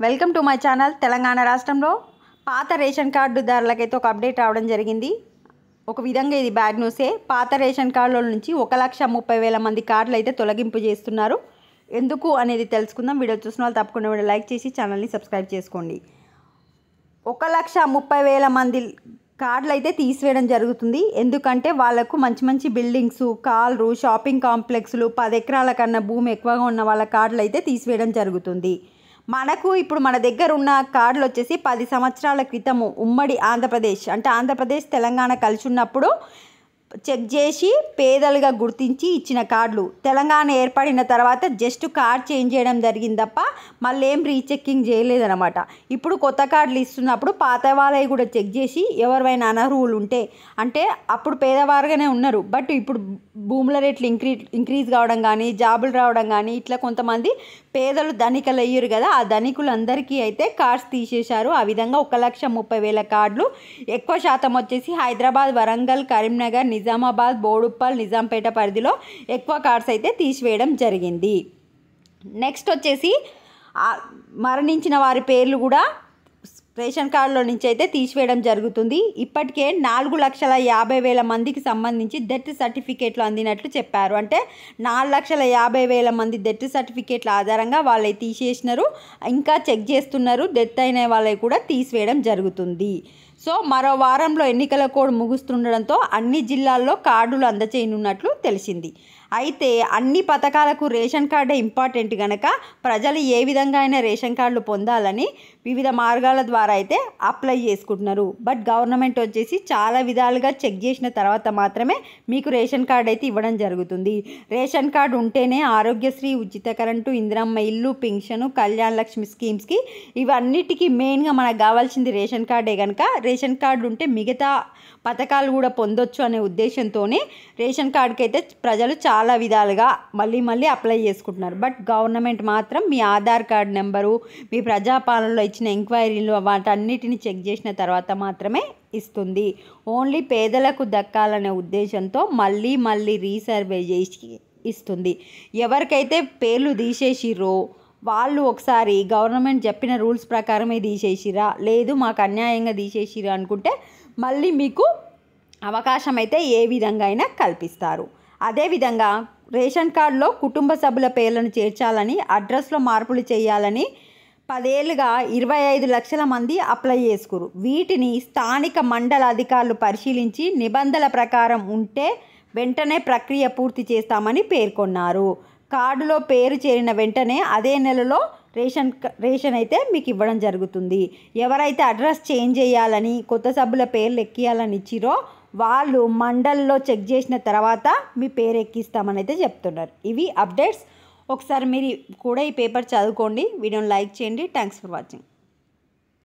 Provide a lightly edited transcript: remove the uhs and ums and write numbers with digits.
Welcome to my channel. Telangana రాష్ట్రంలో పాత ration కార్డుదారులకైతే ఒక అప్డేట్ రావడం జరిగింది. ఒక విధంగా ఇది బ్యాడ్ న్యూసే. పాత రేషన్ కార్డుల నుంచి 1,30,000 మంది కార్డులు అయితే తొలగింపు చేస్తున్నారు. ఎందుకు అనేది తెలుసుకుందాం. వీడియో చూసిన వాళ్ళు తప్పకుండా వీడియో లైక్ చేసి ఛానల్ని సబ్స్క్రైబ్ చేసుకోండి. 1,30,000 మంది కార్డులు అయితే తీసివేయడం జరుగుతుంది. ఎందుకంటే వాళ్ళకు మంచి మంచి బిల్డింగ్స్, కార్లు, షాపింగ్ కాంప్లెక్స్లు, 10 ఎకరాల కన్నా భూమి ఎక్కువగా ఉన్న వాళ్ళ కార్డులు అయితే తీసివేయడం జరుగుతుంది. మనకు ఇప్పుడు మన దగ్గర ఉన్న కార్డులు వచ్చేసి 10 సంవత్సరాల క్రితము ఉమ్మడి ఆంధ్రప్రదేశ్ అంటే ఆంధ్రప్రదేశ్ తెలంగాణ కలిసి ఉన్నప్పుడు చెక్ చేసి పేదలుగా గుర్తించి ఇచ్చిన కార్డులు. తెలంగాణ ఏర్పడిన తర్వాత జస్ట్ కార్డ్ చేంజ్ చేయడం జరిగింది తప్ప మళ్ళీ ఏం రీచెక్కింగ్ చేయలేదన్నమాట. ఇప్పుడు కొత్త కార్డులు ఇస్తున్నప్పుడు పాత వాళ్ళవి కూడా చెక్ చేసి ఎవరివైనా అనర్హులు ఉంటే, అంటే అప్పుడు పేదవారుగానే ఉన్నారు, బట్ ఇప్పుడు భూముల రేట్లు ఇంక్రీజ్ కావడం కానీ, జాబులు రావడం కానీ, ఇట్లా కొంతమంది పేదలు ధనికులు అయ్యారు కదా, ఆ ధనికులందరికీ అయితే కార్డ్స్ తీసేశారు. ఆ విధంగా 1,30,000 కార్డులు, ఎక్కువ శాతం వచ్చేసి హైదరాబాద్, వరంగల్, కరీంనగర్, నిజామాబాద్, బోడుప్పల్, నిజాంపేట పరిధిలో ఎక్కువ కార్డ్స్ అయితే తీసివేయడం జరిగింది. నెక్స్ట్ వచ్చేసి మరణించిన వారి పేర్లు కూడా రేషన్ కార్డులో నుంచి అయితే తీసివేయడం జరుగుతుంది. ఇప్పటికే 4,50,000 మందికి సంబంధించి డెత్ సర్టిఫికేట్లు అందినట్లు చెప్పారు. అంటే 4,50,000 మంది డెత్ సర్టిఫికేట్ల ఆధారంగా వాళ్ళవి తీసేసినారు. ఇంకా చెక్ చేస్తున్నారు. డెత్ అయిన వాళ్ళవి కూడా తీసివేయడం జరుగుతుంది. సో మరో వారంలో ఎన్నికల కోడ్ ముగుస్తుండడంతో అన్ని జిల్లాల్లో కార్డులు అందచేయనున్నట్లు తెలిసింది. అయితే అన్ని పథకాలకు రేషన్ కార్డే ఇంపార్టెంట్ కనుక ప్రజలు ఏ విధంగా అయినా రేషన్ కార్డులు పొందాలని వివిధ మార్గాల ద్వారా అయితే అప్లై చేసుకుంటున్నారు. బట్ గవర్నమెంట్ వచ్చేసి చాలా విధాలుగా చెక్ చేసిన తర్వాత మాత్రమే మీకు రేషన్ కార్డు అయితే ఇవ్వడం జరుగుతుంది. రేషన్ కార్డు ఉంటేనే ఆరోగ్యశ్రీ, ఉచిత కరెంటు, ఇందిరమ్మ ఇల్లు, పెన్షను, కళ్యాణ లక్ష్మి స్కీమ్స్కి ఇవన్నిటికీ మెయిన్గా మనకు కావాల్సింది రేషన్ కార్డే కనుక రేషన్ కార్డు ఉంటే మిగతా పథకాలు కూడా పొందొచ్చు అనే ఉద్దేశంతోనే రేషన్ కార్డుకి అయితే ప్రజలు చాలా విధాలుగా మళ్ళీ అప్లై చేసుకుంటున్నారు. బట్ గవర్నమెంట్ మాత్రం మీ ఆధార్ కార్డు నెంబరు, మీ ప్రజాపాలనలో ఇచ్చిన ఎంక్వైరీలు వాటన్నిటిని చెక్ చేసిన తర్వాత మాత్రమే ఇస్తుంది. ఓన్లీ పేదలకు దక్కాలనే ఉద్దేశంతో మళ్ళీ రీసర్వే చేసి ఇస్తుంది. ఎవరికైతే పేర్లు తీసేసిర్రో వాళ్ళు ఒకసారి గవర్నమెంట్ చెప్పిన రూల్స్ ప్రకారమే తీసేసిరా, లేదు మాకు అన్యాయంగా తీసేసిరా అనుకుంటే మళ్ళీ మీకు అవకాశం అయితే ఏ విధంగా అయినా కల్పిస్తారు. అదేవిధంగా రేషన్ కార్డులో కుటుంబ సభ్యుల పేర్లను చేర్చాలని, అడ్రస్లో మార్పులు చేయాలని 10 ఏళ్ళుగా 25 లక్షల మంది అప్లై చేసుకురు. వీటిని స్థానిక మండల అధికారులు పరిశీలించి నిబంధనల ప్రకారం ఉంటే వెంటనే ప్రక్రియ పూర్తి చేస్తామని పేర్కొన్నారు. కార్డులో పేరు చేరిన వెంటనే అదే నెలలో రేషన్ అయితే మీకు ఇవ్వడం జరుగుతుంది. ఎవరైతే అడ్రస్ చేంజ్ చేయాలని, కొత్త సభ్యుల పేర్లు ఎక్కియాలని ఇచ్చిరో వాళ్ళు మండల్లో చెక్ చేసిన తర్వాత మీ పేరు ఎక్కిస్తామని అయితే చెప్తున్నారు. ఇవి అప్డేట్స్. ఒకసారి మీరు కూడా ఈ పేపర్ చదువుకోండి. వీడియోని లైక్ చేయండి. Thanks for watching.